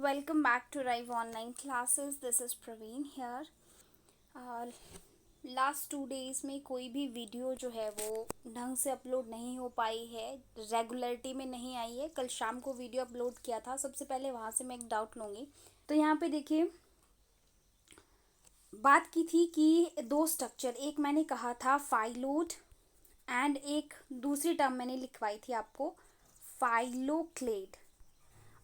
Welcome back to Rive Online Classes. This is Praveen here. Last 2 days में कोई भी video जो है वो ढंग से अपलोड नहीं हो पाई है, रेगुलरिटी में नहीं आई है। कल शाम को वीडियो अपलोड किया था। सबसे पहले वहाँ से मैं एक डाउट लूँगी। तो यहाँ पे देखिए, बात की थी कि दो स्ट्रक्चर, एक मैंने कहा था फाइलोड एंड एक दूसरी टर्म मैंने लिखवाई थी आपको फाइलोक्लेड,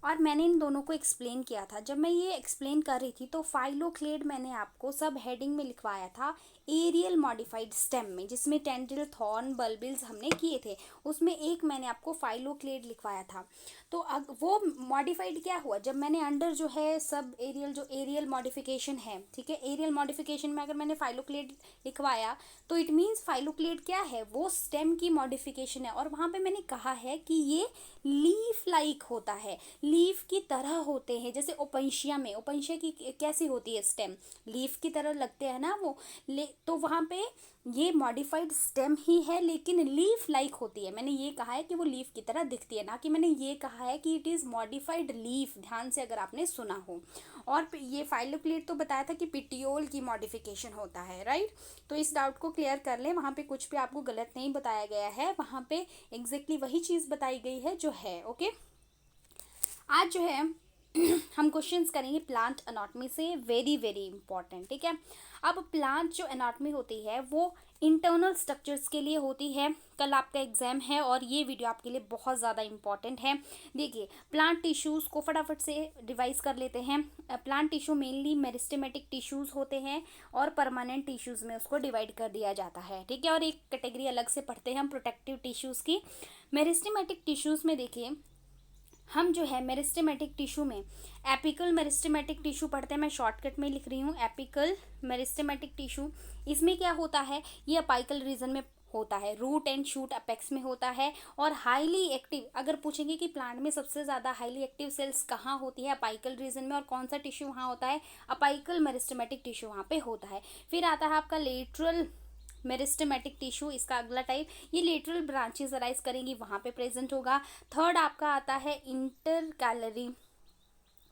और मैंने इन दोनों को एक्सप्लेन किया था। जब मैं ये एक्सप्लेन कर रही थी तो फाइलोक्लेड मैंने आपको सब हेडिंग में लिखवाया था एरियल मॉडिफाइड स्टेम में, जिसमें टेंड्रिल, थॉर्न, बल्बिल्स हमने किए थे। उसमें एक मैंने आपको फाइलोक्लेड लिखवाया था। तो अब वो मॉडिफाइड क्या हुआ, जब मैंने अंडर जो है सब एरियल, जो एरियल मॉडिफिकेशन है, ठीक है, एरियल मॉडिफिकेशन में अगर मैंने फाइलोक्लेड लिखवाया तो इट मीन्स फाइलोक्लेड क्या है, वो स्टेम की मॉडिफिकेशन है। और वहाँ पे मैंने कहा है कि ये लीफ लाइक होता है, लीफ की तरह होते हैं। जैसे ओपेंशिया में, ओपेंशिया की कैसी होती है स्टेम, लीफ की तरह लगते हैं ना वो, तो वहाँ पे ये मॉडिफाइड स्टेम ही है लेकिन लीफ लाइक होती है। मैंने ये कहा है कि वो लीफ की तरह दिखती है, ना कि मैंने ये कहा है कि इट इज़ मॉडिफाइड लीफ, ध्यान से अगर आपने सुना हो। और ये फाइलोक्लेड तो बताया था कि पिटियोल की मॉडिफिकेशन होता है, राइट। तो इस डाउट को क्लियर कर लें, वहाँ पे कुछ भी आपको गलत नहीं बताया गया है, वहाँ पे एग्जैक्टली वही चीज़ बताई गई है जो है। ओके, आज जो है हम क्वेश्चंस करेंगे प्लांट एनाटॉमी से, वेरी वेरी इंपॉर्टेंट, ठीक है। अब प्लांट जो एनाटॉमी होती है वो इंटरनल स्ट्रक्चर्स के लिए होती है। कल आपका एग्जाम है और ये वीडियो आपके लिए बहुत ज़्यादा इंपॉर्टेंट है। देखिए, प्लांट टिश्यूज़ को फटाफट से रिवाइज कर लेते हैं। Plant tissue mainly meristematic tissues होते हैं और परमानेंट टिश्यूज़ में उसको डिवाइड कर दिया जाता है, ठीक है। और एक कैटेगरी अलग से पढ़ते हैं हम प्रोटेक्टिव टिश्यूज़ की। मेरिस्टेमेटिक टिश्यूज़ में देखिए, हम जो है मेरिस्टेमेटिक टिश्यू में एपिकल मेरिस्टेमेटिक टिश्यू पढ़ते हैं। मैं शॉर्टकट में लिख रही हूँ एपिकल मेरिस्टेमेटिक टिश्यू। इसमें क्या होता है, ये अपाइकल रीजन में होता है, रूट एंड शूट अपेक्स में होता है और हाईली एक्टिव। अगर पूछेंगे कि प्लांट में सबसे ज़्यादा हाईली एक्टिव सेल्स कहाँ होती है, अपाइकल रीजन में, और कौन सा टिश्यू वहाँ होता है, अपाइकल मेरिस्टेमेटिक टिश्यू वहाँ पे होता है। फिर आता है आपका लेटरल मेरिस्टेमेटिक टिश्यू, इसका अगला टाइप, ये लेटरल ब्रांचेस अराइज करेंगी, वहाँ पे प्रेजेंट होगा। थर्ड आपका आता है इंटरकैलरी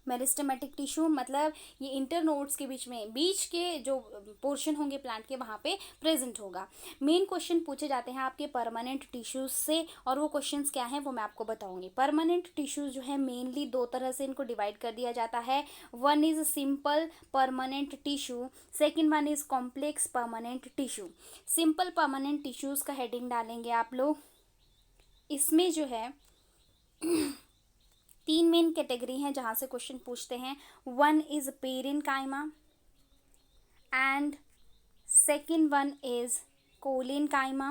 मेरिस्टेमेटिक टिश्यू, मतलब ये इंटरनोड्स के बीच के जो पोर्शन होंगे प्लांट के, वहाँ पे प्रेजेंट होगा। मेन क्वेश्चन पूछे जाते हैं आपके परमानेंट टिश्यूज से, और वो क्वेश्चंस क्या हैं वो मैं आपको बताऊंगी। परमानेंट टिश्यूज जो है मेनली दो तरह से इनको डिवाइड कर दिया जाता है। One is simple permanent tissue, second one is complex permanent tissue. Simple permanent tissues का हेडिंग डालेंगे आप लोग। इसमें जो है तीन मेन कैटेगरी हैं जहाँ से क्वेश्चन पूछते हैं। One is parenchyma and second one is collenchyma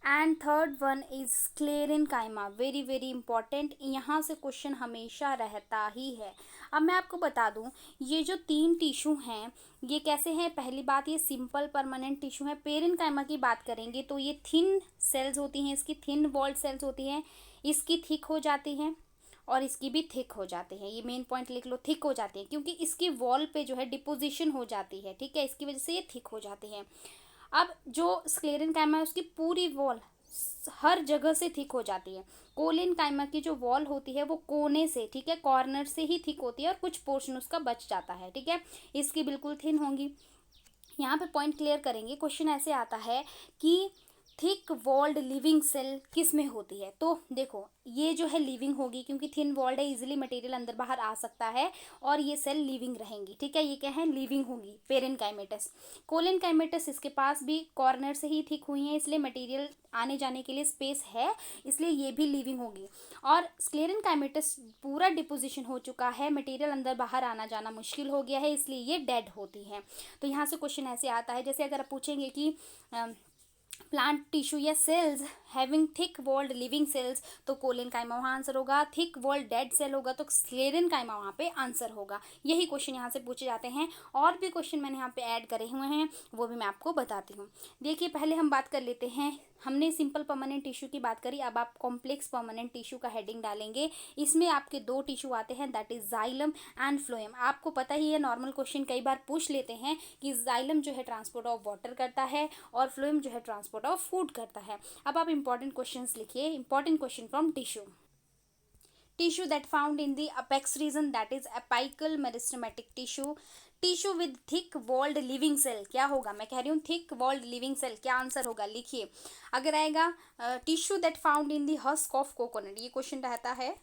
and third one is sclerenchyma. Very very important, यहाँ से क्वेश्चन हमेशा रहता ही है। अब मैं आपको बता दूं, ये जो तीन टिश्यू हैं ये कैसे हैं। पहली बात, ये सिंपल परमानेंट टिश्यू है। पेरेन्काइमा की बात करेंगे तो ये थिन सेल्स होती हैं, इसकी थिन वॉल्ड सेल्स होती हैं, इसकी थिक हो जाती हैं और इसकी भी थिक हो जाती है। ये मेन पॉइंट लिख लो, थिक हो जाती है क्योंकि इसकी वॉल पे जो है डिपोजिशन हो जाती है, ठीक है, इसकी वजह से ये थिक हो जाती है। अब जो स्क्लेरेनकाइमा है उसकी पूरी वॉल हर जगह से थिक हो जाती है। कोलेनकाइमा की जो वॉल होती है वो कोने से, ठीक है, कॉर्नर से ही थिक होती है और कुछ पोर्शन उसका बच जाता है, ठीक है, इसकी बिल्कुल थिन होंगी। यहाँ पे पॉइंट क्लियर करेंगे। क्वेश्चन ऐसे आता है कि थिक वॉल्ड लिविंग सेल किस में होती है, तो देखो ये जो है लिविंग होगी क्योंकि थिन वॉल्ड है, इजीली मटेरियल अंदर बाहर आ सकता है और ये सेल लिविंग रहेंगी, ठीक है। ये क्या है, लिविंग होंगी। पेरेन्काइमेटस, कोलेनकाइमेटस इसके पास भी कॉर्नर से ही थिक हुई है, इसलिए मटेरियल आने जाने के लिए स्पेस है, इसलिए ये भी लिविंग होगी। और स्क्लेरेनकाइमेटस पूरा डिपोजिशन हो चुका है, मटेरियल अंदर बाहर आना जाना मुश्किल हो गया है, इसलिए ये डेड होती हैं। तो यहाँ से क्वेश्चन ऐसे आता है, जैसे अगर आप पूछेंगे कि प्लांट टिश्यू या cells having thick walled living cells, तो कोलेनकाइमा वहाँ आंसर होगा। थिक वॉल्ड डेड सेल होगा तो स्क्लेरेनकाइमा वहाँ पे आंसर होगा। यही क्वेश्चन यहाँ से पूछे जाते हैं। और भी क्वेश्चन मैंने यहाँ पे ऐड करे हुए हैं, वो भी मैं आपको बताती हूँ। देखिए, पहले हम बात कर लेते हैं, हमने सिंपल परमानेंट टिश्यू की बात करी, अब आप कॉम्प्लेक्स परमानेंट टिश्यू का हेडिंग डालेंगे। इसमें आपके दो टिश्यू आते हैं, that is xylem and phloem. आपको पता ही है, नॉर्मल क्वेश्चन कई बार पूछ लेते हैं कि जाइलम जो है ट्रांसपोर्ट ऑफ वाटर करता है और फ्लोएम जो है ट्रांसपोर्ट ऑफ फूड करता है। अब आप इंपॉर्टेंट क्वेश्चंस लिखिए, important question from tissue. Tissue that found in the apex region that is apical meristematic tissue, tissue with thick walled living cell, क्या होगा, मैं कह रही हूँ थिक वॉल्ड लिविंग सेल, क्या आंसर होगा लिखिए। अगर आएगा tissue that found in the husk of coconut, ये क्वेश्चन रहता है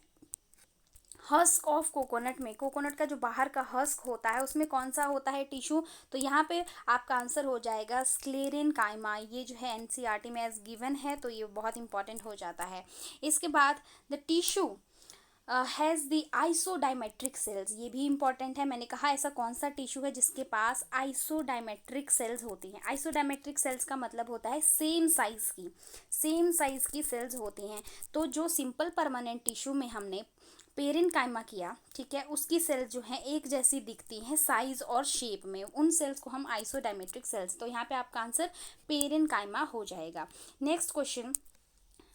हस्क ऑफ कोकोनट में, कोकोनट का जो बाहर का हस्क होता है उसमें कौन सा होता है टिश्यू, तो यहाँ पे आपका आंसर हो जाएगा स्क्लेरेन काइमा, ये जो है एनसीईआरटी में एज गिवन है, तो ये बहुत इंपॉर्टेंट हो जाता है। इसके बाद the tissue has the isodiametric cells, ये भी इंपॉर्टेंट है। मैंने कहा ऐसा कौन सा टिश्यू है जिसके पास आइसोडायमेट्रिक सेल्स होती हैं। आइसोडायमेट्रिक सेल्स का मतलब होता है सेम साइज की सेल्स होती हैं। तो जो सिंपल परमानेंट टिश्यू में हमने पेरेन्काइमा किया, ठीक है, उसकी सेल्स जो हैं एक जैसी दिखती हैं साइज और शेप में, उन सेल्स को हम आइसोडायमेट्रिक सेल्स, तो यहाँ पे आपका आंसर पेरेन्काइमा हो जाएगा। Next question,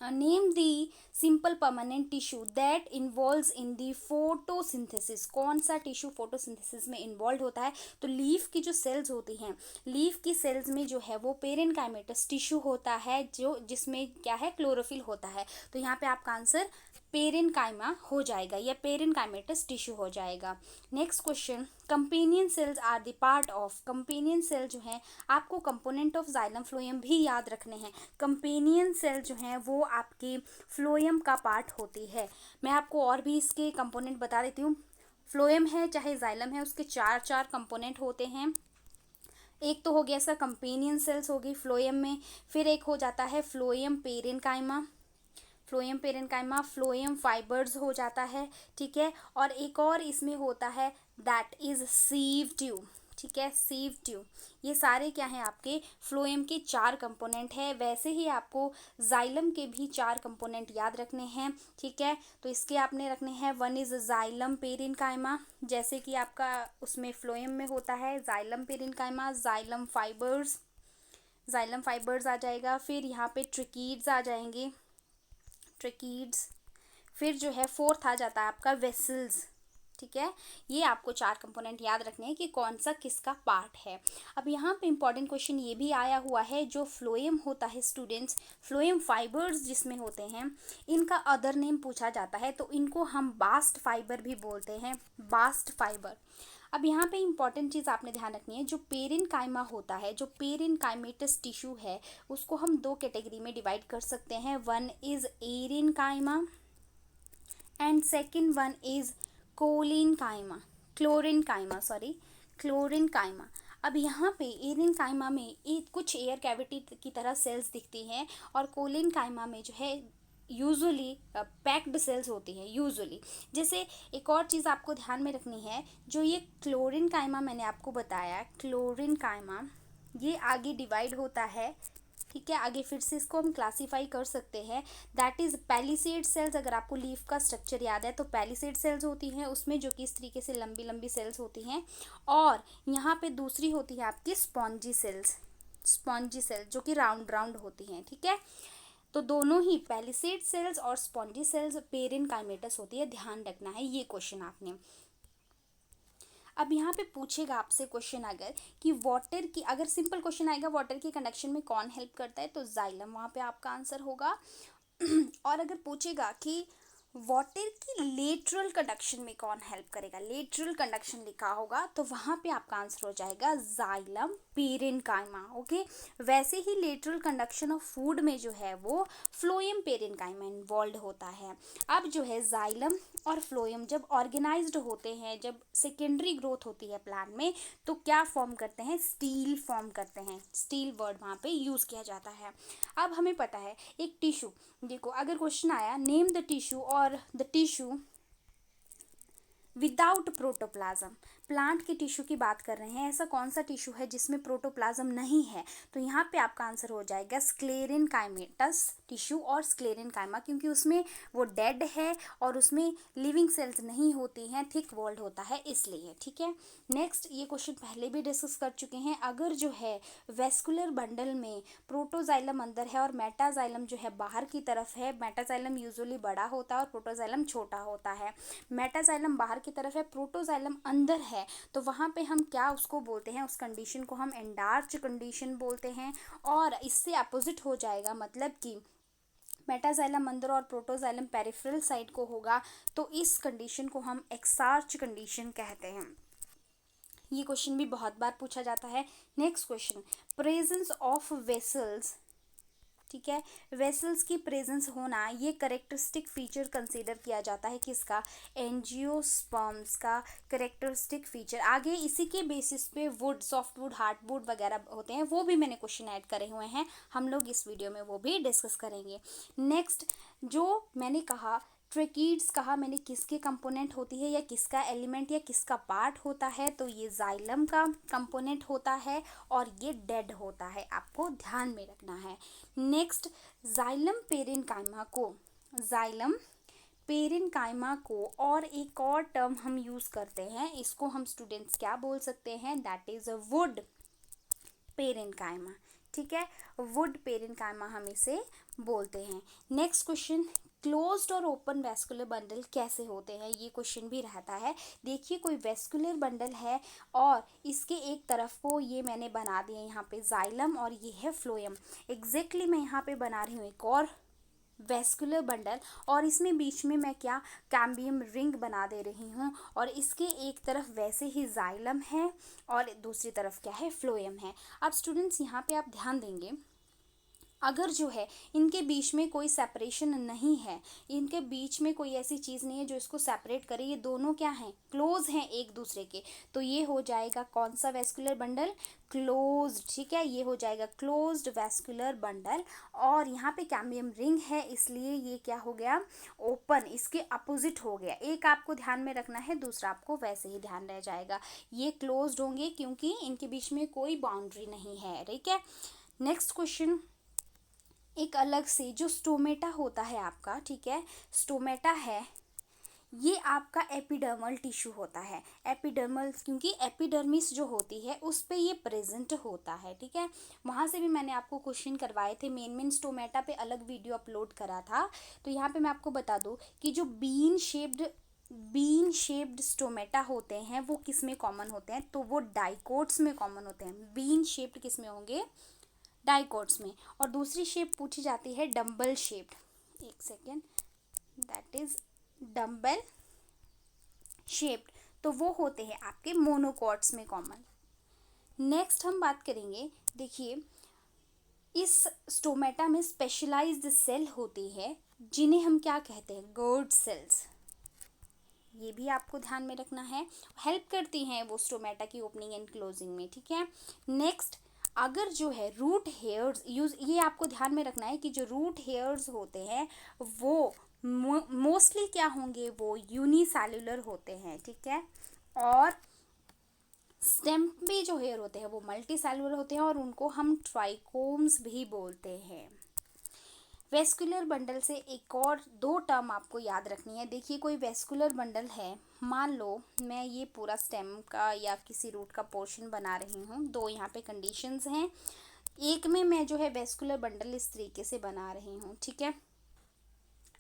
name the simple permanent tissue that involves in the photosynthesis, कौन सा टिश्यू फोटोसिंथेसिस में इन्वॉल्व होता है, तो लीफ की जो सेल्स होती हैं, लीफ की सेल्स में जो है वो पेरेन्काइमेटस टिश्यू होता है, जो जिसमें क्या है क्लोरोफिल होता है, तो यहाँ पे आपका आंसर पेरेन्काइमा हो जाएगा या पेरेन्काइमेटस टिश्यू हो जाएगा। Next question, companion cells are the part of, companion cell जो है आपको कंपोनेंट ऑफ जाइलम फ्लोएम भी याद रखने हैं। कंपेनियन सेल जो है वो आपके फ्लोएम का पार्ट होती है। मैं आपको और भी इसके कंपोनेंट बता देती हूँ। फ्लोएम है चाहे जाइलम है, उसके चार कंपोनेंट होते हैं। एक तो हो गया इसका कंपेनियन सेल्स होगी फ्लोएम में, फिर एक हो जाता है फ्लोएम पेरेन्काइमा, फ्लोएम फाइबर्स हो जाता है, ठीक है, और एक और इसमें होता है दैट इज सीव ट्यूब, ठीक है, सीव ट्यूब। ये सारे क्या हैं आपके फ्लोएम के 4 कंपोनेंट है। वैसे ही आपको जाइलम के भी 4 कंपोनेंट याद रखने हैं, ठीक है, तो इसके आपने रखने हैं, वन इज जाइलम पेरेन्काइमा, जैसे कि आपका उसमें फ्लोएम में होता है जाइलम पेरेन्काइमा, जाइलम फाइबर्स आ जाएगा, फिर यहाँ पे ट्रिकीड्स आ जाएंगे, ट्रिकीड्स, फिर जो है फोर्थ आ जाता है आपका वेसल्स, ठीक है। ये आपको 4 कंपोनेंट याद रखने हैं कि कौन सा किसका पार्ट है। अब यहाँ पे इंपॉर्टेंट क्वेश्चन ये भी आया हुआ है, जो फ्लोएम होता है स्टूडेंट्स, फ्लोएम फाइबर्स जिसमें होते हैं, इनका अदर नेम पूछा जाता है, तो इनको हम बास्ट फाइबर भी बोलते हैं, बास्ट फाइबर। अब यहाँ पे इंपॉर्टेंट चीज़ आपने ध्यान रखनी है, जो पेरेन्काइमा होता है, जो पेरेन्काइमेटस टिश्यू है, उसको हम 2 कैटेगरी में डिवाइड कर सकते हैं। One is एरेन्काइमा and second one is क्लोरेन्काइमा। अब यहाँ पे एरेन्काइमा में कुछ एयर कैविटी की तरह सेल्स दिखती हैं, और कोलेन्काइमा में जो है यूजुअली पैक्ड सेल्स होती हैं यूजुअली। जैसे एक और चीज़ आपको ध्यान में रखनी है, जो ये क्लोरेन्काइमा मैंने आपको बताया, क्लोरेन्काइमा ये आगे डिवाइड होता है, ठीक है, आगे फिर से इसको हम क्लासीफाई कर सकते हैं, दैट इज़ पैलिसेड सेल्स। अगर आपको लीफ का स्ट्रक्चर याद है तो पैलिसेड सेल्स होती हैं उसमें, जो कि इस तरीके से लंबी लंबी सेल्स होती हैं, और यहाँ पे दूसरी होती है आपकी स्पॉन्जी सेल्स जो कि राउंड होती हैं, ठीक है। तो दोनों ही पैलिसेड सेल्स और स्पॉन्जी सेल्स पेरेन्काइमेटस होती है, ध्यान रखना है ये क्वेश्चन आपने। अब यहाँ पे पूछेगा आपसे क्वेश्चन अगर कि वाटर की, अगर सिंपल क्वेश्चन आएगा वाटर के कंडक्शन में कौन हेल्प करता है, तो जाइलम वहाँ पे आपका आंसर होगा। और अगर पूछेगा कि वाटर की लेटरल कंडक्शन में कौन हेल्प करेगा, लेटरल कंडक्शन लिखा होगा, तो वहाँ पे आपका आंसर हो जाएगा जाइलम पेरेन्काइमा, ओके। वैसे ही लेटरल कंडक्शन ऑफ फूड में जो है वो फ्लोएम पेरेन्काइमा इन्वॉल्व होता है। अब जो है जाइलम और फ्लोएम जब ऑर्गेनाइज्ड होते हैं, जब सेकेंडरी ग्रोथ होती है प्लांट में, तो क्या फॉर्म करते हैं, स्टील फॉर्म करते हैं, स्टील वर्ड वहाँ पे यूज़ किया जाता है। अब हमें पता है एक टिश्यू, देखो अगर क्वेश्चन आया नेम द टिश्यू और the tissue without protoplasm, plant के टिश्यू की बात कर रहे हैं, ऐसा कौन सा टिश्यू है जिसमें प्रोटोप्लाज्म नहीं है, तो यहाँ पे आपका आंसर हो जाएगा स्क्लेरेन्काइमेटस टिश्यू और स्क्लेरेन्काइमा, क्योंकि उसमें वो डेड है और उसमें लिविंग सेल्स नहीं होती हैं, थिक वॉल्ड होता है इसलिए, ठीक है। नेक्स्ट, ये क्वेश्चन पहले भी डिस्कस कर चुके हैं, अगर जो है वेस्कुलर बंडल में प्रोटोजाइलम अंदर है और मेटाजाइलम जो है बाहर की तरफ है, मेटाजाइलम यूजुअली बड़ा होता है और प्रोटोजाइलम छोटा होता है, मेटाजाइलम बाहर की तरफ है, प्रोटोजाइलम अंदर है, तो वहाँ पे हम क्या उसको बोलते हैं, उस कंडीशन को हम एंडार्च कंडीशन बोलते हैं। और इससे अपोजिट हो जाएगा, मतलब कि मेटाजाइलम अंदर और प्रोटोजाइलम पेरिफेरल साइड को होगा, तो इस कंडीशन को हम एक्सार्च कंडीशन कहते हैं। ये क्वेश्चन भी बहुत बार पूछा जाता है। Next question, presence of vessels, ठीक है, वेसल्स की प्रेजेंस होना ये करेक्टरिस्टिक फीचर कंसीडर किया जाता है किसका, एंजियोस्पर्म्स का करेक्टरिस्टिक फीचर। आगे इसी के बेसिस पे would, soft wood, hard would वगैरह होते हैं, वो भी मैंने क्वेश्चन ऐड करे हुए हैं, हम लोग इस वीडियो में वो भी डिस्कस करेंगे। नेक्स्ट, जो मैंने कहा ट्रेकीड्स कहा मैंने किसके कंपोनेंट होती है या किसका एलिमेंट या किसका पार्ट होता है, तो ये जाइलम का कंपोनेंट होता है और ये डेड होता है, आपको ध्यान में रखना है। नेक्स्ट, जाइलम पेरेन्काइमा को, जाइलम पेरेन्काइमा को और एक और टर्म हम यूज़ करते हैं, इसको हम स्टूडेंट्स क्या बोल सकते हैं, that is a would parenchyma, ठीक है, वुड पेरेन्काइमा हम इसे बोलते हैं। नेक्स्ट क्वेश्चन, क्लोज्ड और ओपन वेस्कुलर बंडल कैसे होते हैं, ये क्वेश्चन भी रहता है। देखिए कोई वेस्कुलर बंडल है और इसके एक तरफ को ये मैंने बना दिया यहाँ पे जाइलम और ये है फ्लोएम। एग्जैक्टली मैं यहाँ पे बना रही हूँ एक और वेस्कुलर बंडल और इसमें बीच में मैं क्या कैम्बियम रिंग बना दे रही हूँ और इसके एक तरफ वैसे ही जाइलम है और दूसरी तरफ क्या है, फ्लोएम है। अब स्टूडेंट्स यहाँ पे आप ध्यान देंगे, अगर जो है इनके बीच में कोई सेपरेशन नहीं है, इनके बीच में कोई ऐसी चीज़ नहीं है जो इसको सेपरेट करे, ये दोनों क्या हैं, क्लोज हैं एक दूसरे के, तो ये हो जाएगा कौन सा वेस्कुलर बंडल, क्लोज्ड, ठीक है, ये हो जाएगा क्लोज्ड वेस्कुलर बंडल। और यहाँ पे कैम्बियम रिंग है इसलिए ये क्या हो गया, ओपन, इसके अपोजिट हो गया। एक आपको ध्यान में रखना है, दूसरा आपको वैसे ही ध्यान रह जाएगा, ये क्लोज्ड होंगे क्योंकि इनके बीच में कोई बाउंड्री नहीं है, ठीक है। नेक्स्ट क्वेश्चन, एक अलग से जो स्टोमेटा होता है आपका, ठीक है, स्टोमेटा है ये आपका एपिडर्मल टिश्यू होता है, एपिडर्मल, क्योंकि एपिडर्मिस जो होती है उस पे ये प्रेजेंट होता है, ठीक है। वहाँ से भी मैंने आपको क्वेश्चन करवाए थे, मेन स्टोमेटा पे अलग वीडियो अपलोड करा था। तो यहाँ पे मैं आपको बता दूँ कि जो बीन शेप्ड स्टोमेटा होते हैं वो किस में कॉमन होते हैं, तो वो डाइकोट्स में कॉमन होते हैं। बीन शेप्ड किस में होंगे, डाइकोट्स में। और दूसरी शेप पूछी जाती है डम्बल शेप्ड, एक second, that is dumbbell shaped, तो वो होते हैं आपके मोनोकॉट्स में कॉमन। नेक्स्ट हम बात करेंगे, देखिए इस स्टोमेटा में स्पेशलाइज्ड सेल होती है जिन्हें हम क्या कहते हैं, गर्ड सेल्स, ये भी आपको ध्यान में रखना है, हेल्प करती हैं वो स्टोमेटा की ओपनिंग एंड क्लोजिंग में, ठीक है। नेक्स्ट, अगर जो है रूट हेयर्स यूज, ये आपको ध्यान में रखना है कि जो रूट हेयर्स होते हैं वो मोस्टली क्या होंगे, वो यूनिसेल्युलर होते हैं, ठीक है। और स्टेम पे जो हेयर होते हैं वो मल्टी सेल्युलर होते हैं और उनको हम ट्राइकोम्स भी बोलते हैं। वेस्कुलर बंडल से एक और दो टर्म आपको याद रखनी है। देखिए कोई वेस्कुलर बंडल है, मान लो मैं ये पूरा स्टेम का या किसी रूट का पोर्शन बना रही हूँ, दो यहाँ पे कंडीशंस हैं, एक में मैं जो है वेस्कुलर बंडल इस तरीके से बना रही हूँ, ठीक है,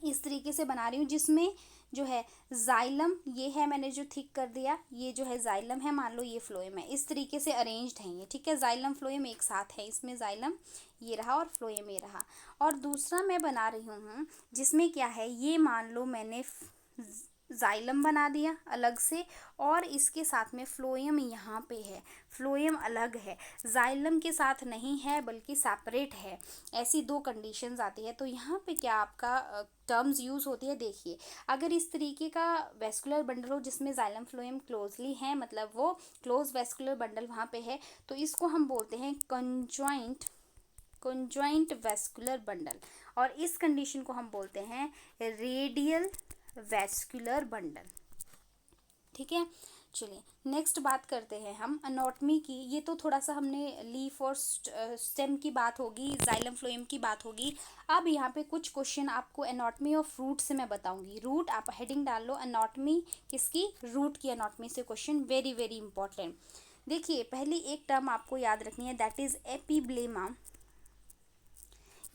इस तरीके से बना रही हूँ जिसमें जो है जाइलम ये है, मैंने जो थिक कर दिया, ये जो है जाइलम है, मान लो ये फ्लोएम है, इस तरीके से अरेंज्ड है ये, ठीक है, जाइलम फ्लोएम एक साथ है, इसमें जाइलम ये रहा और फ्लोएम ये रहा। और दूसरा मैं बना रही हूँ जिसमें क्या है, ये मान लो मैंने जाइलम बना दिया अलग से और इसके साथ में फ्लोएम यहाँ पे है, फ्लोएम अलग है, जाइलम के साथ नहीं है बल्कि सेपरेट है, ऐसी दो कंडीशंस आती है। तो यहाँ पे क्या आपका टर्म्स यूज़ होती है, देखिए अगर इस तरीके का वेस्कुलर बंडल हो जिसमें जाइलम फ्लोएम क्लोजली है, मतलब वो क्लोज वेस्कुलर बंडल वहाँ पे है, तो इसको हम बोलते हैं कंजॉइंट वेस्कुलर बंडल और इस कंडीशन को हम बोलते हैं रेडियल वेस्कुलर बंडल, ठीक है। चलिए नेक्स्ट बात करते हैं हम अनॉटमी की। ये तो थोड़ा सा हमने लीफ और स्टेम की बात होगी, जाइलम फ्लोएम की बात होगी। अब यहाँ पे कुछ क्वेश्चन आपको एनॉटमी ऑफ रूट से मैं बताऊंगी। रूट आप हेडिंग डाल लो, अनॉटमी किसकी, रूट की अनॉटमी से क्वेश्चन, वेरी वेरी इंपॉर्टेंट। देखिए पहली एक टर्म आपको याद रखनी है, दैट इज एपिब्लेमा।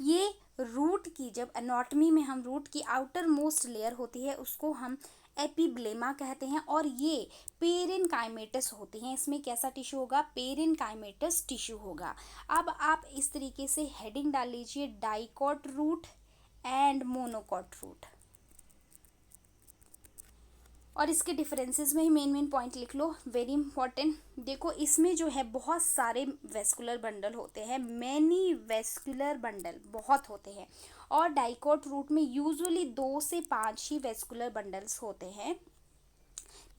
ये रूट की, जब एनाटॉमी में हम रूट की आउटर मोस्ट लेयर होती है उसको हम एपिब्लेमा कहते हैं और ये पेरेन्काइमेटस होती हैं। इसमें कैसा टिश्यू होगा, पेरेन्काइमेटस टिश्यू होगा। अब आप इस तरीके से हेडिंग डाल लीजिए, dicot root and monocot root. और इसके डिफरेंसेस में ही मेन पॉइंट लिख लो, वेरी इंपॉर्टेंट। देखो इसमें जो है बहुत सारे वेस्कुलर बंडल होते हैं, मैनी वेस्कुलर बंडल बहुत होते हैं, और डाइकोट रूट में यूजुअली 2 से 5 ही वेस्कुलर बंडल्स होते हैं।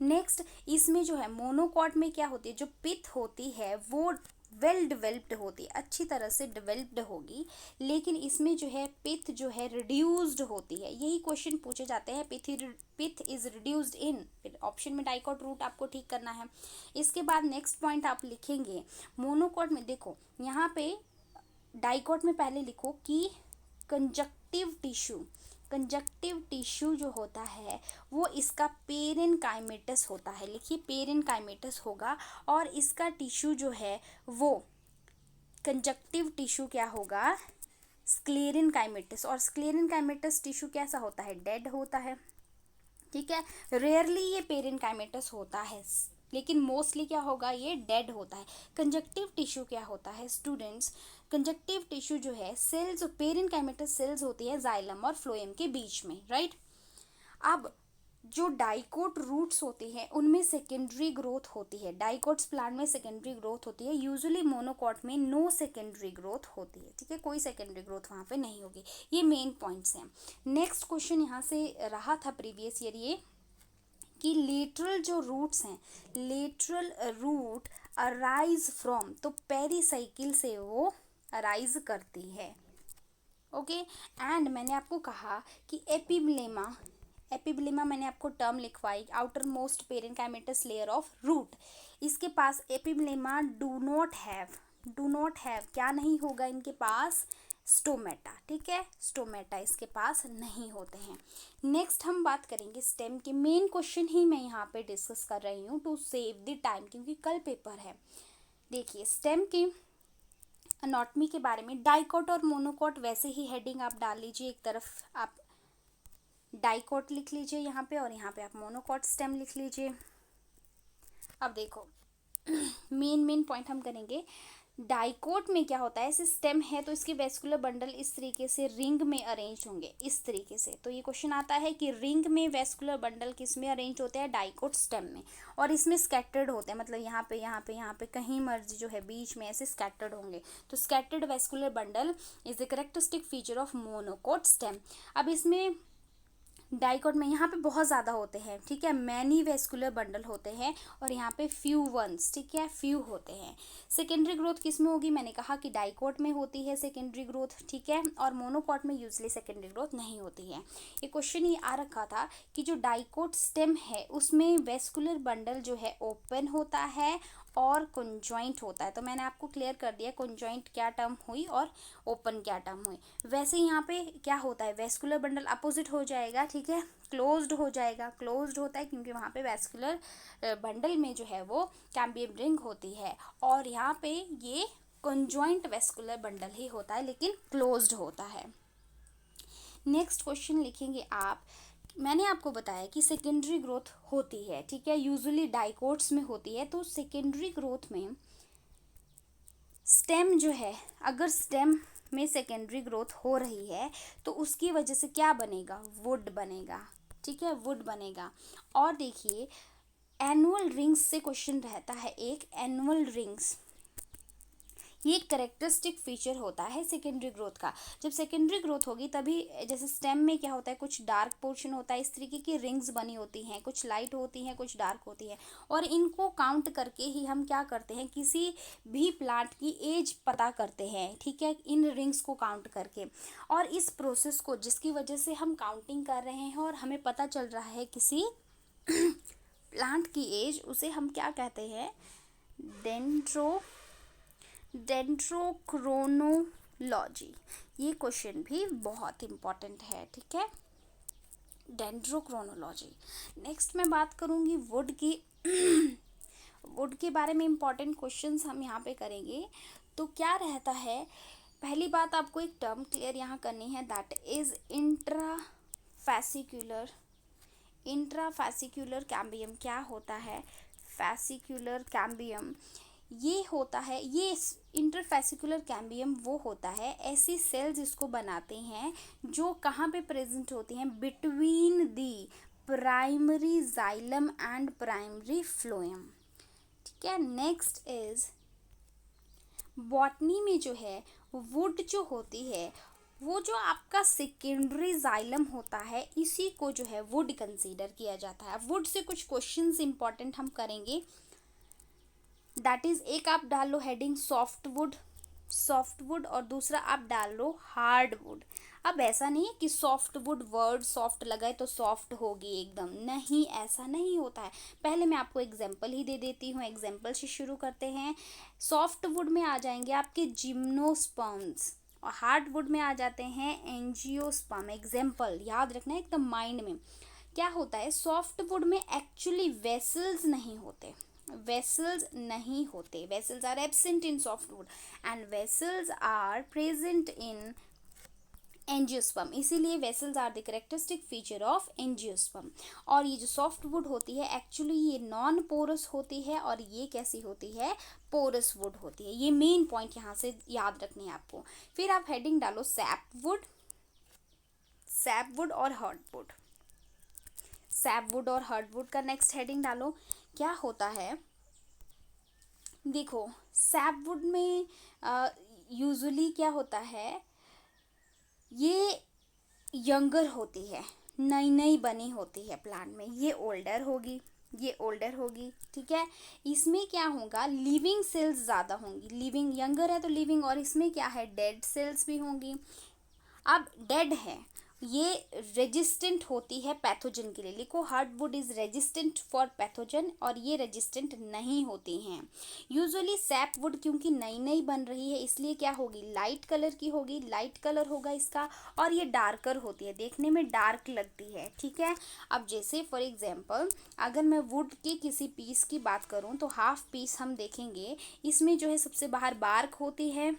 नेक्स्ट इसमें जो है मोनोकॉट में क्या होती है, जो पिथ होती है वो वेल डेवलप्ड होती है, अच्छी तरह से डेवलप्ड होगी, लेकिन इसमें जो है पिथ जो है रिड्यूस्ड होती है। यही क्वेश्चन पूछे जाते हैं, pith is reduced in, option में डाइकोट रूट आपको ठीक करना है। इसके बाद नेक्स्ट पॉइंट आप लिखेंगे मोनोकॉट में। देखो यहाँ पे डाइकोट में पहले लिखो कि कंजक्टिव टिश्यू जो होता है वो इसका पेरेनकाइमेटस होता है। लिखिए पेरेनकाइमेटस होगा, और इसका टिश्यू जो है वो कंजक्टिव टिश्यू क्या होगा, स्क्लेरेनकाइमेटस। और स्क्लेरेनकाइमेटस टिश्यू कैसा होता है, डेड होता है, ठीक है। रेयरली ये पेरेनकाइमेटस होता है, लेकिन मोस्टली क्या होगा, ये डेड होता है। कंजक्टिव टिश्यू क्या होता है स्टूडेंट्स, कंजक्टिव टिश्यू जो है सेल्स, पेरेनकाइमेटस सेल्स होती है जाइलम और फ्लोएम के बीच में, राइट। अब जो डाइकोट रूट्स होती हैं उनमें सेकेंडरी ग्रोथ होती है, डाइकोट्स प्लांट में सेकेंडरी ग्रोथ होती है, यूजुअली मोनोकॉट में नो सेकेंडरी ग्रोथ होती है, ठीक है, कोई सेकेंडरी ग्रोथ वहाँ पे नहीं होगी। ये मेन पॉइंट्स हैं। नेक्स्ट क्वेश्चन यहाँ से रहा था प्रीवियस ईयर ये, कि लेटरल जो रूट्स हैं, लेटरल रूट अराइज फ्रॉम, तो पेरिसाइकिल से वो अराइज करती है, ओके। एंड मैंने आपको कहा कि एपिब्लेमा मैंने आपको टर्म लिखवाई, outermost parenchymatous layer of root. इसके पास एपिब्लेमा डू नॉट हैव क्या नहीं होगा इनके पास, स्टोमेटा, ठीक है, स्टोमेटा इसके पास नहीं होते हैं। नेक्स्ट हम बात करेंगे स्टेम की। मेन क्वेश्चन ही मैं यहाँ पे डिस्कस कर रही हूँ टू सेव द टाइम, क्योंकि कल पेपर है। देखिए स्टेम की अनॉटमी के बारे में, डाइकोट और मोनोकॉट वैसे ही हेडिंग आप डाल लीजिए, एक तरफ आप डाइकोट लिख लीजिए यहाँ पे, और यहाँ पे आप मोनोकॉट स्टेम लिख लीजिए। अब देखो मेन पॉइंट हम करेंगे, डाइकोट में क्या होता है, ऐसे स्टेम है तो इसके वेस्कुलर बंडल इस तरीके से रिंग में अरेंज होंगे, इस तरीके से। तो ये क्वेश्चन आता है कि रिंग में वेस्कुलर बंडल किस में अरेंज होते हैं, डाइकोट स्टेम में, और इसमें स्कैटर्ड होते हैं, मतलब यहाँ पे कहीं मर्ज जो है बीच में ऐसे स्कैटर्ड होंगे। तो scattered vascular bundle is the characteristic feature of monocot stem. अब इसमें डाइकोट में यहाँ पे बहुत ज़्यादा होते हैं, ठीक है, मैनी वेस्कुलर बंडल होते हैं, और यहाँ पे फ्यू वंस, ठीक है, फ्यू होते हैं। सेकेंडरी ग्रोथ किस में होगी, मैंने कहा कि डाइकोट में होती है सेकेंडरी ग्रोथ, ठीक है, और मोनोकॉट में यूजली सेकेंडरी ग्रोथ नहीं होती है। ये क्वेश्चन ये आ रखा था कि जो डाइकोट स्टेम है उसमें वेस्कुलर बंडल जो है ओपन होता है और कंजॉइंट होता है। तो मैंने आपको क्लियर कर दिया कंजॉइंट क्या टर्म हुई और ओपन क्या टर्म हुई। वैसे यहाँ पे क्या होता है, वेस्कुलर बंडल अपोजिट हो जाएगा, ठीक है, क्लोज्ड हो जाएगा, क्लोज्ड होता है क्योंकि वहाँ पे वेस्कुलर बंडल में जो है वो कैम्बियम रिंग होती है, और यहाँ पे ये कंजॉइंट वेस्कुलर बंडल ही होता है लेकिन क्लोज्ड होता है। नेक्स्ट क्वेश्चन लिखेंगे आप, मैंने आपको बताया कि सेकेंडरी ग्रोथ होती है, ठीक है, यूजुअली डाइकोट्स में होती है। तो सेकेंडरी ग्रोथ में स्टेम जो है, अगर स्टेम में सेकेंडरी ग्रोथ हो रही है तो उसकी वजह से क्या बनेगा, वुड बनेगा, ठीक है, वुड बनेगा। और देखिए एनुअल रिंग्स से क्वेश्चन रहता है, एक एनुअल रिंग्स, ये एक करेक्टरिस्टिक फीचर होता है सेकेंडरी ग्रोथ का। जब सेकेंडरी ग्रोथ होगी तभी, जैसे स्टेम में क्या होता है, कुछ डार्क पोर्शन होता है, इस तरीके की रिंग्स बनी होती हैं, कुछ लाइट होती हैं कुछ डार्क होती है, और इनको काउंट करके ही हम क्या करते हैं, किसी भी प्लांट की एज पता करते हैं, ठीक है, इन रिंग्स को काउंट करके। और इस प्रोसेस को, जिसकी वजह से हम काउंटिंग कर रहे हैं और हमें पता चल रहा है किसी प्लांट की एज, उसे हम क्या कहते हैं, डेंड्रोक्रोनोलॉजी। ये क्वेश्चन भी बहुत इम्पॉर्टेंट है, ठीक है, डेंड्रोक्रोनोलॉजी। नेक्स्ट मैं बात करूँगी वुड की वुड के बारे में इम्पॉर्टेंट क्वेश्चंस हम यहाँ पे करेंगे। तो क्या रहता है, पहली बात आपको एक टर्म क्लियर यहाँ करनी है, दैट इज इंट्राफैसिक्यूलर कैम्बियम। क्या होता है फैसिक्यूलर कैम्बियम, ये होता है, ये इंटरफेसिकुलर कैम्बियम वो होता है, ऐसी सेल्स इसको बनाते हैं जो कहाँ पे प्रेजेंट होती हैं, between the primary xylem and primary phloem. ठीक है, नेक्स्ट इज बॉटनी में जो है वुड जो होती है, वो जो आपका सेकेंडरी जाइलम होता है, इसी को जो है वुड कंसीडर किया जाता है। वुड से कुछ क्वेश्चंस इंपॉर्टेंट हम करेंगे, दैट इज एक आप डाल लो हेडिंग सॉफ्ट वुड और दूसरा आप डाल लो हार्ड वुड। अब ऐसा नहीं है कि सॉफ्ट वुड वर्ड सॉफ्ट लगाए तो सॉफ्ट होगी एकदम, नहीं, ऐसा नहीं होता है। पहले मैं आपको एग्जांपल ही दे देती हूँ, एग्जांपल से शुरू करते हैं। सॉफ्ट वुड में आ जाएंगे आपके जिम्नोस्पर्म्स और हार्ड वुड में आ जाते हैं एंजियोस्पर्म। एग्जाम्पल याद रखना है एकदम माइंड में। क्या होता है, सॉफ्ट वुड में एक्चुअली वेसल्स नहीं होते, vessels are absent in softwood and vessels are present in angiosperm, इसीलिए vessels are the characteristic feature of angiosperm. और ये जो सॉफ्ट वुड होती है एक्चुअली ये नॉन पोरस होती है और ये कैसी होती है, पोरस वुड होती है। ये मेन पॉइंट यहाँ से याद रखनी है आपको। फिर आप हेडिंग डालो सैप वुड और हार्डवुड। सैपवुड और हार्डवुड का नेक्स्ट हेडिंग डालो। क्या होता है, देखो सैपवुड में यूजुअली क्या होता है, ये यंगर होती है, नई नई बनी होती है प्लांट में, ये ओल्डर होगी। ठीक है, इसमें क्या होगा, लिविंग सेल्स ज़्यादा होंगी, लिविंग यंगर है तो लिविंग, और इसमें क्या है, डेड सेल्स भी होंगी। अब डेड है, ये रेजिस्टेंट होती है पैथोजन के लिए, लिखो hardwood is resistant for pathogen, और ये रेजिस्टेंट नहीं होती हैं। यूजुअली सैपवुड क्योंकि नई नई बन रही है इसलिए क्या होगी, लाइट कलर की होगी, लाइट कलर होगा इसका, और ये डार्कर होती है, देखने में डार्क लगती है। ठीक है, अब जैसे फॉर एग्जांपल अगर मैं वुड के किसी पीस की बात करूँ तो हाफ पीस हम देखेंगे, इसमें जो है सबसे बाहर बार्क होती है,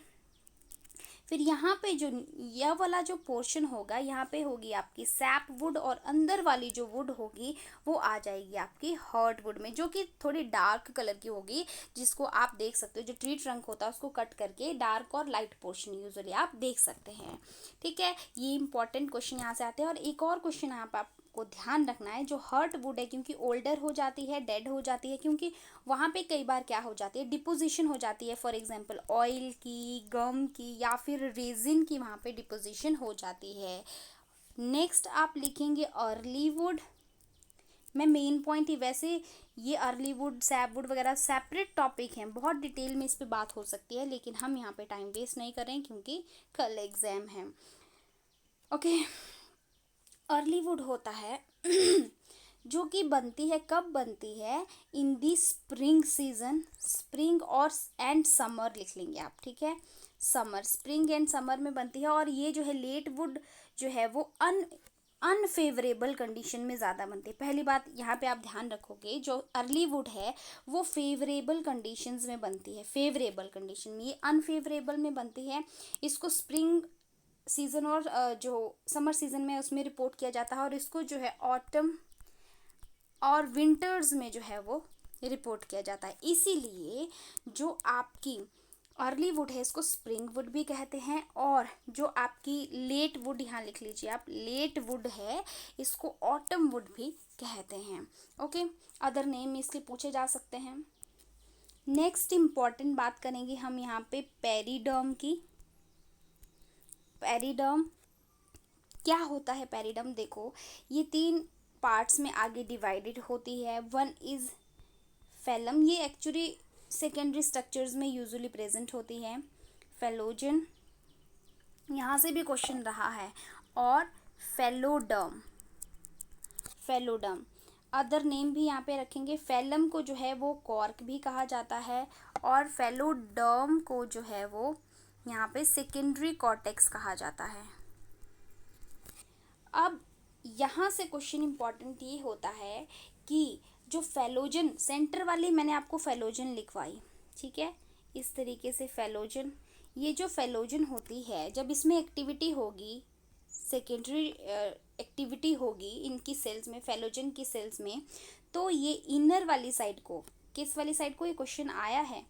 फिर यहाँ पे जो यह वाला जो पोर्शन होगा यहाँ पे होगी आपकी सैप वुड, और अंदर वाली जो वुड होगी वो आ जाएगी आपकी हार्ड वुड में, जो कि थोड़ी डार्क कलर की होगी, जिसको आप देख सकते हो, जो ट्री ट्रंक होता है उसको कट करके डार्क और लाइट पोर्शन यूजुअली आप देख सकते हैं। ठीक है, ये इंपॉर्टेंट क्वेश्चन यहाँ से आते हैं। और एक और क्वेश्चन यहाँ पर को ध्यान रखना है, जो हर्ट वुड है क्योंकि ओल्डर हो जाती है, डेड हो जाती है, क्योंकि वहाँ पे कई बार क्या हो जाती है, डिपोजिशन हो जाती है, फॉर एग्जांपल ऑयल की, गम की या फिर रेजिन की वहाँ पे डिपोजिशन हो जाती है। नेक्स्ट आप लिखेंगे अर्ली वुड। मैं मेन पॉइंट ही, वैसे ये अर्ली वुड सैप वुड वगैरह सेपरेट टॉपिक हैं, बहुत डिटेल में इस पर बात हो सकती है, लेकिन हम यहाँ पे टाइम वेस्ट नहीं करें क्योंकि कल एग्जाम है। ओके, अर्ली वुड होता है जो कि बनती है, कब बनती है, इन दी स्प्रिंग सीजन, स्प्रिंग और एंड समर लिख लेंगे आप। ठीक है, समर, स्प्रिंग एंड समर में बनती है। और ये जो है लेट वुड जो है वो अनफेवरेबल कंडीशन में ज़्यादा बनती है। पहली बात यहाँ पे आप ध्यान रखोगे, जो अर्ली वुड है वो फेवरेबल कंडीशंस में बनती है, फेवरेबल कंडीशन में, ये अनफेवरेबल में बनती है। इसको स्प्रिंग सीज़न और जो समर सीज़न में उसमें रिपोर्ट किया जाता है, और इसको जो है ऑटम और विंटर्स में जो है वो रिपोर्ट किया जाता है। इसीलिए जो आपकी अर्ली वुड है इसको स्प्रिंग वुड भी कहते हैं, और जो आपकी लेट वुड, यहाँ लिख लीजिए आप, लेट वुड है इसको ऑटम वुड भी कहते हैं। ओके, अदर नेम इसके पूछे जा सकते हैं। नेक्स्ट इम्पॉर्टेंट बात करेंगे हम यहाँ पे पेरिडर्म की। पेरिडर्म क्या होता है, पेरिडर्म देखो ये 3 पार्ट्स में आगे डिवाइडेड होती है। वन इज़ फेलम, ये एक्चुअली सेकेंडरी स्ट्रक्चर्स में यूजुअली प्रेजेंट होती है। फेलोजन, यहाँ से भी क्वेश्चन रहा है, और फेलोडर्म। अदर नेम भी यहाँ पे रखेंगे। फेलम को जो है वो कॉर्क भी कहा जाता है, और फेलोडर्म को जो है वो यहाँ पे सेकेंडरी कॉर्टेक्स कहा जाता है। अब यहाँ से क्वेश्चन इंपॉर्टेंट ये होता है कि जो फेलोजन, सेंटर वाली मैंने आपको फेलोजन लिखवाई, ठीक है, इस तरीके से फेलोजन, ये जो फेलोजन होती है जब इसमें एक्टिविटी होगी, सेकेंडरी एक्टिविटी होगी इनकी सेल्स में, फेलोजन की सेल्स में, तो ये इनर वाली साइड को, किस वाली साइड को, ये क्वेश्चन आया है,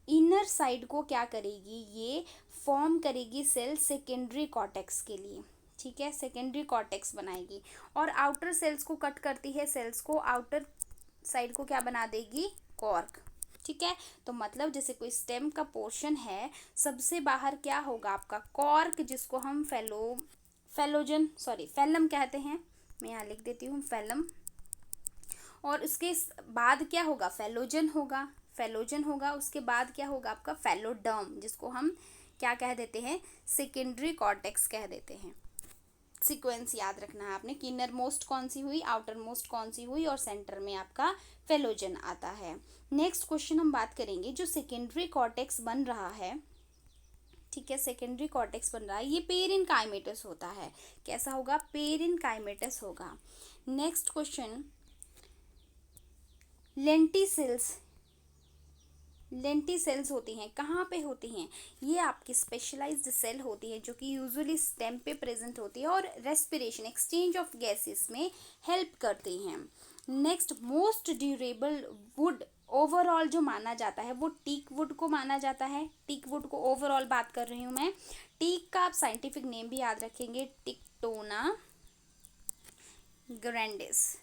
इनर साइड को क्या करेगी, ये फॉर्म करेगी सेल सेकेंडरी कॉर्टेक्स के लिए, ठीक है, सेकेंडरी कॉर्टेक्स बनाएगी। और आउटर सेल्स को कट करती है, सेल्स को आउटर साइड को क्या बना देगी, कॉर्क, ठीक है। तो मतलब जैसे कोई स्टेम का पोर्शन है, सबसे बाहर क्या होगा आपका कॉर्क, जिसको हम फैलम कहते हैं, मैं यहाँ लिख देती हूँ फैलम। और उसके बाद क्या होगा, फेलोजन होगा, उसके बाद क्या होगा आपका फेलोडर्म, जिसको हम क्या कह देते हैं, सेकेंडरी कॉर्टेक्स कह देते हैं। सीक्वेंस याद रखना है आपने कि इनर मोस्ट कौन सी हुई, आउटर मोस्ट कौन सी हुई, और सेंटर में आपका फेलोजन आता है। नेक्स्ट क्वेश्चन हम बात करेंगे, जो सेकेंडरी कॉर्टेक्स बन रहा है, ठीक है, सेकेंडरी कॉर्टेक्स बन रहा है, ये पेरेन्काइमेटस होता है। कैसा होगा, पेरेन्काइमेटस होगा। नेक्स्ट क्वेश्चन, लेंटिसेल्स होती हैं, कहाँ पे होती हैं, ये आपकी स्पेशलाइज्ड सेल होती है जो कि यूजुअली स्टेम पे प्रेजेंट होती है और रेस्पिरेशन, एक्सचेंज ऑफ गैसेस में हेल्प करती हैं। Next, most durable would overall जो माना जाता है वो टीक वुड को माना जाता है। टीक वुड को ओवरऑल बात कर रही हूँ मैं। टीक का आप साइंटिफिक नेम भी याद रखेंगे, टिक्टोना ग्रैंडिस।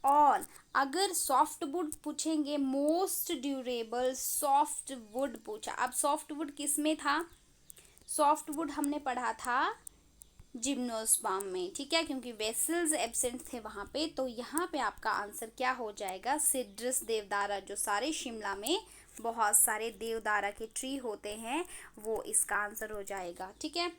और अगर सॉफ्ट वुड पूछेंगे, मोस्ट ड्यूरेबल सॉफ्ट वुड पूछा, अब सॉफ्ट वुड किस में था, सॉफ्ट वुड हमने पढ़ा था जिम्नोस्पर्म में, ठीक है, क्योंकि वेसल्स एब्सेंट थे वहाँ पे। तो यहाँ पे आपका आंसर क्या हो जाएगा, सिड्रस देवदारा, जो सारे शिमला में बहुत सारे देवदारा के ट्री होते हैं, वो इसका आंसर हो जाएगा, ठीक है।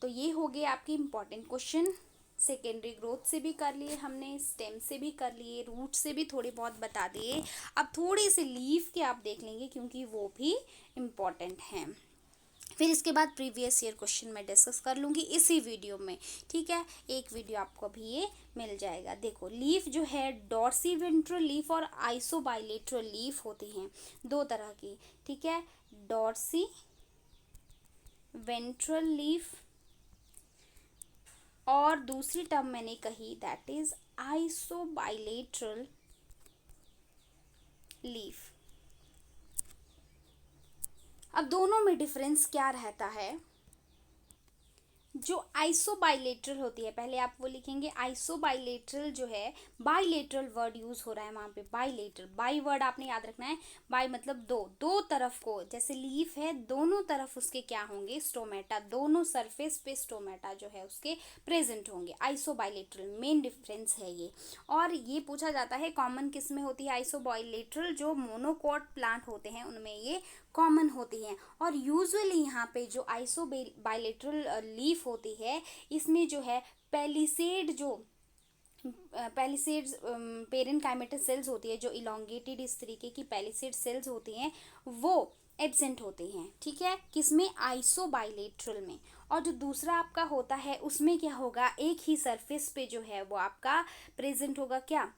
तो ये हो गए आपके इम्पॉर्टेंट क्वेश्चन। सेकेंडरी ग्रोथ से भी कर लिए हमने, स्टेम से भी कर लिए, रूट से भी थोड़े बहुत बता दिए। अब थोड़े से लीफ के आप देख लेंगे क्योंकि वो भी इम्पॉर्टेंट हैं। फिर इसके बाद प्रीवियस ईयर क्वेश्चन मैं डिस्कस कर लूँगी इसी वीडियो में, ठीक है। एक वीडियो आपको अभी ये मिल जाएगा। देखो, लीफ जो है डॉर्सी वेंट्रल लीफ और आइसोबाइलेटरल लीफ होती हैं, दो तरह की, ठीक है। डॉर्सी वेंट्रल लीफ और दूसरी टर्म मैंने कही दैट इज आइसोबाइलेटरल लीफ। अब दोनों में डिफरेंस क्या रहता है, जो आइसोबाइलेटरल होती है, पहले आप वो लिखेंगे आइसोबाइलेटरल जो है, बाइलेटरल वर्ड यूज हो रहा है वहाँ पे, बाइलेटरल, बाई वर्ड आपने याद रखना है, बाई मतलब दो तरफ को, जैसे लीफ है दोनों तरफ उसके क्या होंगे, स्टोमेटा, दोनों सरफेस पे स्टोमेटा जो है उसके प्रेजेंट होंगे। आइसोबाइलेटरल मेन डिफरेंस है ये। और ये पूछा जाता है कॉमन किस में होती है आइसोबाइलेटरल, जो मोनोकॉट प्लांट होते हैं उनमें ये कॉमन होती हैं। और यूजुअली यहाँ पे जो आइसोबाइलेटरल लीफ होती है, इसमें जो है पैलिसेड पेरेन्काइमेटस सेल्स होती है, जो इलोंगेटेड इस तरीके की पैलिसेड सेल्स होती हैं, वो एब्सेंट होती हैं, ठीक है, किसमें, आइसोबाइलेटरल में। और जो दूसरा आपका होता है उसमें क्या होगा, एक ही सरफेस पे जो है वो आपका प्रेजेंट होगा क्या,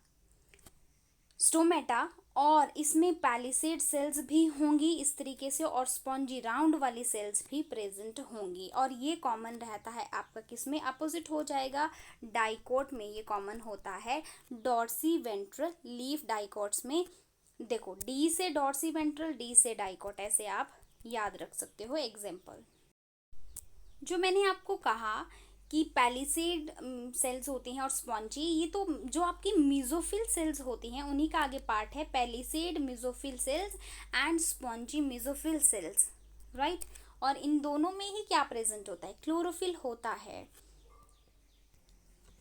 स्टोमेटा, और इसमें पैलिसेड सेल्स भी होंगी इस तरीके से, और स्पॉन्जी राउंड वाली सेल्स भी प्रेजेंट होंगी। और ये कॉमन रहता है आपका किसमें, अपोजिट हो जाएगा, डाइकोट में ये कॉमन होता है, डॉर्सी वेंट्रल लीफ डाइकोट्स में। देखो, डी से डॉर्सी वेंट्रल, डी से डाइकोट, ऐसे आप याद रख सकते हो। एग्जाम्पल जो मैंने आपको कहा कि पैलिसेड सेल्स होती हैं और स्पॉन्जी, ये तो जो आपकी मीजोफिल सेल्स होती हैं उन्हीं का आगे पार्ट है, palisade mesophyll cells and spongy mesophyll cells, right. और इन दोनों में ही क्या प्रेजेंट होता है, क्लोरोफिल होता है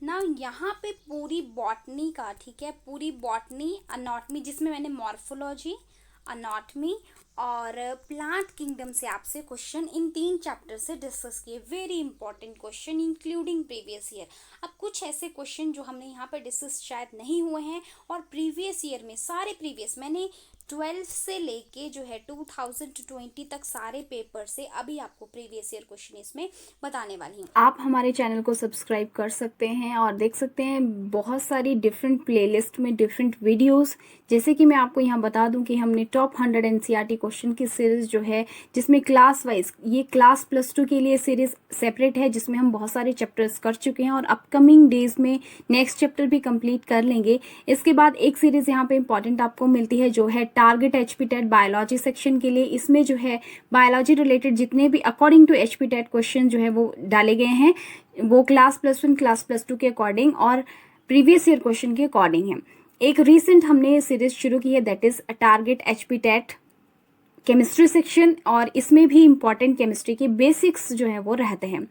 ना। यहाँ पे पूरी बॉटनी का, ठीक है, पूरी बॉटनी, अनाटमी, जिसमें मैंने मॉर्फोलॉजी, अनाटमी और प्लांट किंगडम से आपसे क्वेश्चन इन 3 चैप्टर से डिस्कस किए, very important question including previous year. अब कुछ ऐसे क्वेश्चन जो हमने यहाँ पर डिस्कस शायद नहीं हुए हैं, और प्रीवियस ईयर में सारे प्रीवियस मैंने 12 से लेके जो है 2020 तक सारे पेपर से अभी आपको प्रीवियस ईयर क्वेश्चन इसमें बताने वाली हूँ। आप हमारे चैनल को सब्सक्राइब कर सकते हैं और देख सकते हैं बहुत सारी डिफरेंट प्लेलिस्ट में डिफरेंट वीडियोस। जैसे कि मैं आपको यहाँ बता दूं कि हमने टॉप 100 एनसीईआरटी क्वेश्चन की सीरीज़ जो है, जिसमें क्लास वाइज, ये क्लास +2 के लिए सीरीज़ सेपरेट है, जिसमें हम बहुत सारे चैप्टर्स कर चुके हैं और अपकमिंग डेज में नेक्स्ट चैप्टर भी कंप्लीट कर लेंगे। इसके बाद एक सीरीज़ यहाँ पे इंपॉर्टेंट आपको मिलती है जो है टारगेट HPTET बायोलॉजी सेक्शन के लिए। इसमें जो है बायोलॉजी रिलेटेड जितने भी अकॉर्डिंग टू HPTET क्वेश्चन जो है वो डाले गए हैं वो क्लास +1 क्लास +2 के अकॉर्डिंग और प्रीवियस ईयर क्वेश्चन के अकॉर्डिंग है। एक रिसेंट हमने सीरीज शुरू की है that is target HPTET chemistry section, और इसमें भी इंपॉर्टेंट केमिस्ट्री के बेसिक्स जो है वो रहते हैं।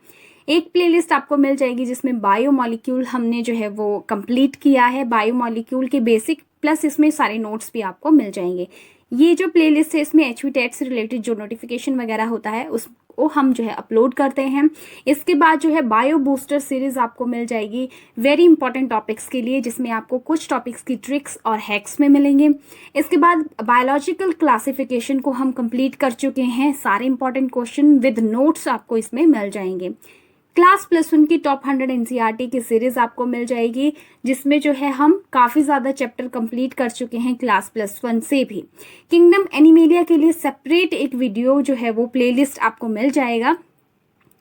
एक प्लेलिस्ट आपको मिल जाएगी जिसमें बायोमॉलिक्यूल हमने जो है वो कंप्लीट किया है, बायोमॉलिक्यूल के बेसिक प्लस इसमें सारे नोट्स भी आपको मिल जाएंगे। ये जो प्लेलिस्ट है इसमें HPTET से रिलेटेड जो नोटिफिकेशन वगैरह होता है उसको हम जो है अपलोड करते हैं। इसके बाद जो है बायो बूस्टर सीरीज आपको मिल जाएगी वेरी इंपॉर्टेंट टॉपिक्स के लिए, जिसमें आपको कुछ टॉपिक्स की ट्रिक्स और हैक्स में मिलेंगे। इसके बाद बायोलॉजिकल क्लासिफिकेशन को हम कंप्लीट कर चुके हैं, सारे इंपॉर्टेंट क्वेश्चन विद नोट्स आपको इसमें मिल जाएंगे। क्लास +1 की टॉप 100 NCERT की सीरीज आपको मिल जाएगी, जिसमें जो है हम काफ़ी ज़्यादा चैप्टर कंप्लीट कर चुके हैं क्लास +1 से भी। किंगडम एनिमेलिया के लिए सेपरेट एक वीडियो जो है वो प्लेलिस्ट आपको मिल जाएगा,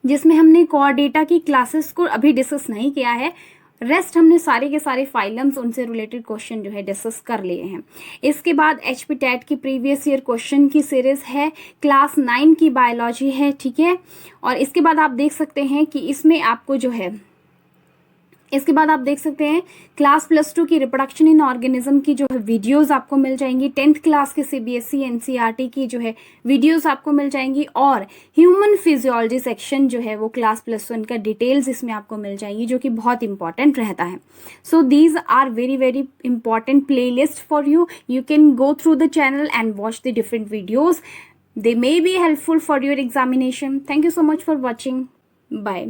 जिसमें हमने कोर डेटा की क्लासेस को अभी डिस्कस नहीं किया है, रेस्ट हमने सारे के सारे फाइलम्स उनसे रिलेटेड क्वेश्चन जो है डिस्कस कर लिए हैं। इसके बाद HPTET की प्रीवियस ईयर क्वेश्चन की सीरीज है, क्लास 9 की बायोलॉजी है, ठीक है। और इसके बाद आप देख सकते हैं कि इसमें आपको जो है इसके बाद आप देख सकते हैं क्लास +2 की रिप्रोडक्शन इन ऑर्गेनिज्म की जो है वीडियोस आपको मिल जाएंगी, 10th क्लास के CBSE NCERT की जो है वीडियोस आपको मिल जाएंगी, और ह्यूमन फिजियोलॉजी सेक्शन जो है वो क्लास +1 का डिटेल्स इसमें आपको मिल जाएंगी, जो कि बहुत इंपॉर्टेंट रहता है। So these are very very important playlist for you. You can go through the channel and watch the different videos. They may be helpful for your examination. Thank you so much for watching. Bye.